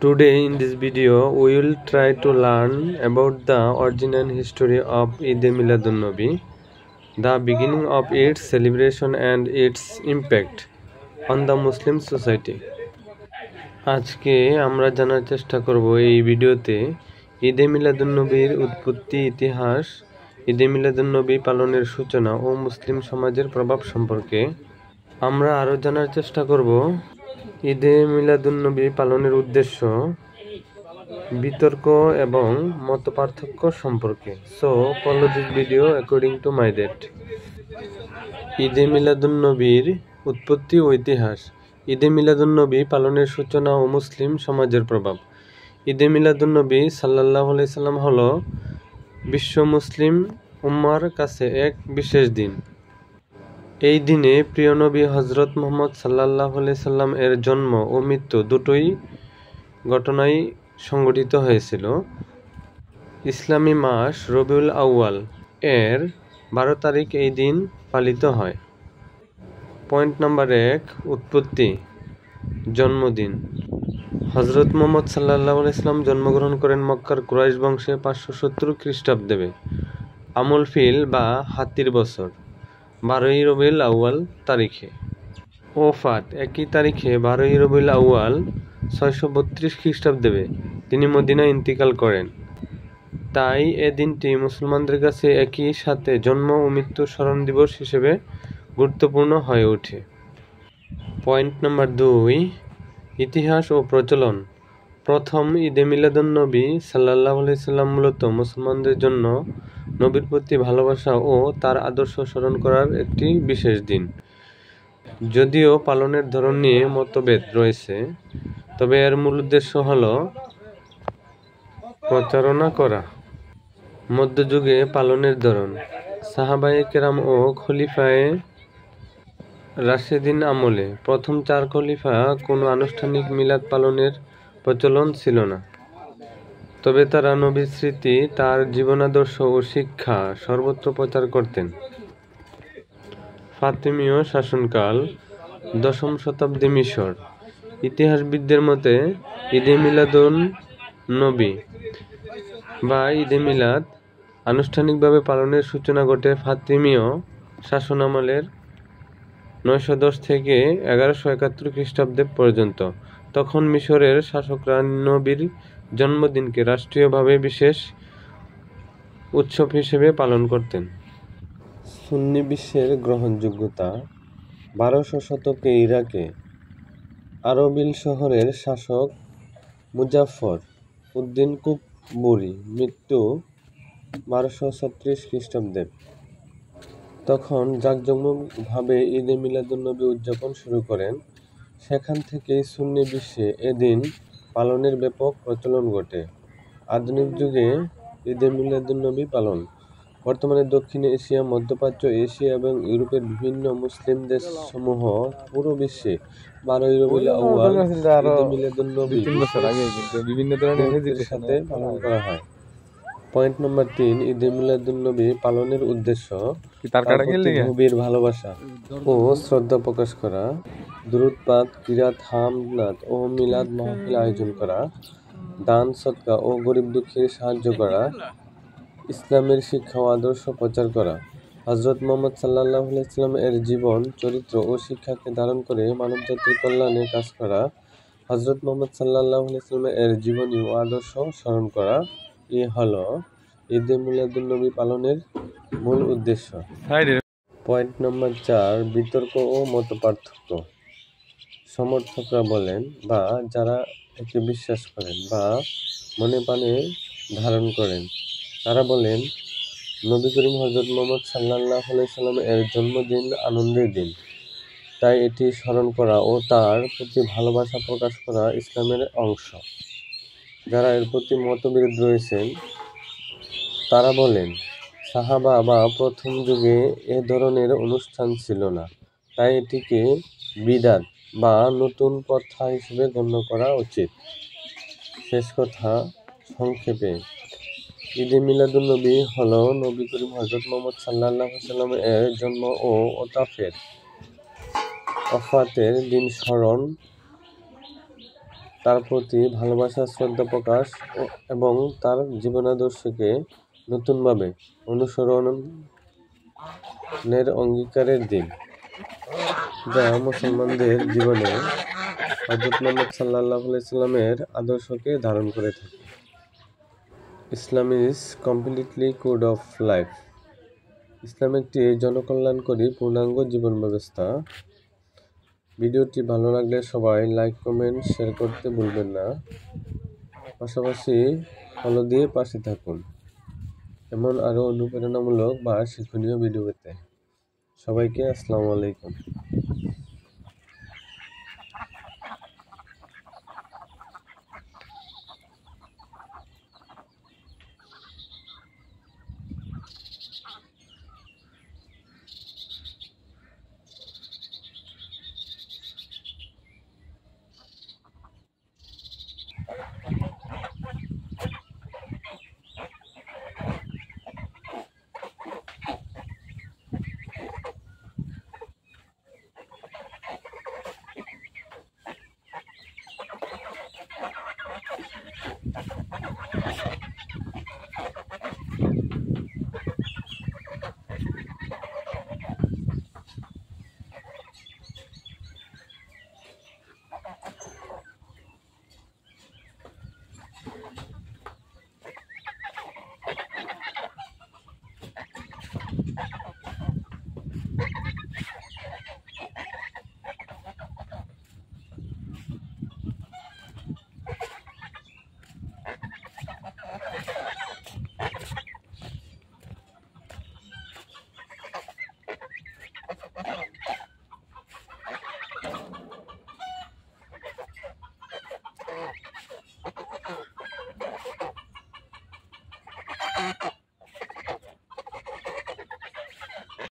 Today in this video we will try to learn about the origin and history of Eid-e-Miladun-Nabi, the beginning of its celebration and its impact on the Muslim society. আজকে আমরা জানার চেষ্টা করব এই ভিডিওতে ঈদ-এ-মিলাদুন-নবীর উৎপত্তি, ইতিহাস, ঈদ-এ-মিলাদুন-নবী পালনের সূচনা ও মুসলিম সমাজের প্রভাব সম্পর্কে। আমরা আরও জানার চেষ্টা করব ঈদ-এ-মিলাদুন-নবী পালনের উদ্দেশ্য, বিতর্ক এবং মতপার্থক্য সম্পর্কে। So follow this video according to my date. ঈদ-এ-মিলাদুন-নবীর উৎপত্তি ও ইতিহাস। ঈদ-এ-মিলাদুন-নবী পালনের সূচনা ও মুসলিম সমাজের প্রভাব। ঈদ-এ-মিলাদুন-নবী সাল্লাল্লাহু আলাইহি সাল্লাম হল বিশ্ব মুসলিম উম্মার কাছে এক বিশেষ দিন। এই দিনে প্রিয় নবী হযরত মুহাম্মদ সাল্লাল্লাহু আলাইহি সাল্লাম এর জন্ম ও মৃত্যু দুটোই ঘটনাই সংঘটিত হয়েছিল। ইসলামী মাস রবিউল আউয়াল এর 12 তারিখ এই দিন পালিত হয়। পয়েন্ট নাম্বার 1, উৎপত্তি, জন্মদিন। হযরত মুহাম্মদ সাল্লাল্লাহু আলাইহি সাল্লাম জন্মগ্রহণ করেন মক্কার কুরাইশ বংশে 570 খ্রিস্টাব্দে আমল ফিল বা হাতির বছর 12ই রবিউল আউয়াল তারিখে। ওফাত একই তারিখে 12ই রবিউল আউয়াল 632 খ্রিস্টাব্দে তিনি মদিনায় ইন্তিকাল করেন। তাই এ দিনটি মুসলমানদের কাছে একই সাথে জন্ম ও মৃত্যু স্মরণ দিবস হিসেবে গুরুত্বপূর্ণ হয়ে ওঠে। পয়েন্ট নাম্বার 2, ইতিহাস ও প্রচলন। প্রথম ঈদ-এ-মিলাদুন-নবী সাল্লাল্লাহু আলাইহি সাল্লাম মূলত মুসলমানদের জন্য নবীর প্রতি ভালোবাসা ও তার আদর্শ স্মরণ করার একটি বিশেষ দিন। যদিও পালনের ধরন নিয়ে মতভেদ রয়েছে, তবে এর মূল উদ্দেশ্য হল প্রচারণা করা। মধ্যযুগে পালনের ধরন। সাহাবায়ে কেরাম ও খলিফায়ে রাশেদিন আমলে প্রথম 4 খলিফা কোনো আনুষ্ঠানিক মিলাদ পালনের প্রচলন ছিল না, তবে তারা নবীর স্মৃতি, তার জীবনাদর্শ ও শিক্ষা সর্বত্র প্রচার করতেন। ফাতেমীয় শাসনকাল, 10ম শতাব্দী মিশর। ইতিহাসবিদদের মতে ঈদ-এ-মিলাদুন-নবী বা ঈদ-এ-মিলাদ আনুষ্ঠানিকভাবে পালনের সূচনা ঘটে ফাতেমীয় শাসনামলের 910 থেকে 1171 খ্রিস্টাব্দে পর্যন্ত। তখন মিশরের শাসকরা নবীর জন্মদিনকে রাষ্ট্রীয়ভাবে বিশেষ উৎসব হিসেবে পালন করতেন। সুন্নি বিশ্বের গ্রহণযোগ্যতা। 1200 শতকে ইরাকে আরবিল শহরের শাসক মুজাফফর উদ্দিন কুকবুরী, মৃত্যু 1236 খ্রিস্টাব্দে, তখন জাঁকজমকভাবে ঈদ-এ-মিলাদুন-নবী উদযাপন শুরু করেন। সেখান থেকেই সুন্নি বিশ্বে এদিন পালনের ব্যাপক প্রচলন ঘটে। আধুনিক যুগে ঈদ-এ-মিলাদুন-নবী পালন। বর্তমানে দক্ষিণ এশিয়া, মধ্যপ্রাচ্য, এশিয়া এবং ইউরোপের বিভিন্ন মুসলিম দেশসমূহ পুরো বিশ্বে 12ই রবিউল আউয়াল ঈদ-এ-মিলাদুন-নবী গুরুত্বের সাথে পালন করা হয়। পয়েন্ট নাম্বার 3, ঈদ-এ-মিলাদুন-নবী পালনের উদ্দেশ্য, গভীর ভালোবাসা ও শ্রদ্ধা প্রকাশ করা, দুরূদ পাঠ, কিরাত, হামদ, নাত ও মিলাদ মাহফিল আয়োজন করা, দান সদকা ও গরিব দুঃখীর সাহায্য করা, ইসলামের শিক্ষা ও আদর্শ প্রচার করা, হযরত মুহাম্মদ সাল্লাল্লাহু আলাইহি সাল্লাম এর জীবন, চরিত্র ও শিক্ষাকে ধারণ করে মানবজাতির কল্যাণে কাজ করা, হযরত মুহাম্মদ সাল্লাল্লাহু আলাইহি সাল্লাম এর জীবনী ও আদর্শ স্মরণ করা। এ হল ঈদ-এ-মিলাদুন-নবী পালনের মূল উদ্দেশ্য। পয়েন্ট নাম্বার 4, বিতর্ক ও মতপার্থক্য। সমর্থকরা বলেন বা যারা একে বিশ্বাস করেন বা মনে প্রাণে ধারণ করেন, তারা বলেন নবী করিম হযরত মুহাম্মদ সাল্লাল্লাহু আলাইহি সাল্লাম এর জন্মদিন আনন্দের দিন, তাই এটি স্মরণ করা ও তার প্রতি ভালোবাসা প্রকাশ করা ইসলামের অংশ। যারা এর প্রতি মতবিরোধ রয়েছেন, তারা বলেন সাহাবা বা প্রথম যুগে এ ধরনের অনুষ্ঠান ছিল না, তাই এটিকে বিদআত বা নতুন প্রথা হিসেবে গণ্য করা উচিত। শেষ কথা সংক্ষেপে, ঈদ-এ-মিলাদুন-নবী হল নবী করিম হযরত মুহাম্মদ সাল্লাল্লাহু আলাইহি সাল্লাম এর জন্ম ও ওফাতের দিন স্মরণ তার প্রতি ভালোবাসা, শ্রদ্ধা প্রকাশ এবং তার জীবনাদর্শকে নতুনভাবে অনুসরণের অঙ্গীকারের দিন, যা মুসলমানদের জীবনে হযরত মুহাম্মদ সাল্লাল্লাহু আলাইহি সাল্লামের আদর্শকে ধারণ করে থাকে। Islam is completely code of life. ইসলাম একটি জনকল্যাণকারী পূর্ণাঙ্গ জীবন ব্যবস্থা। ভিডিওটি ভালো লাগলে সবাই লাইক, কমেন্ট, শেয়ার করতে ভুলবেন না। পাশাপাশি ফলো দিয়ে পাশে থাকুন এমন আরও অনুপ্রেরণামূলক বা শিক্ষণীয় ভিডিও পেতে। সবাইকে আসসালামু আলাইকুম।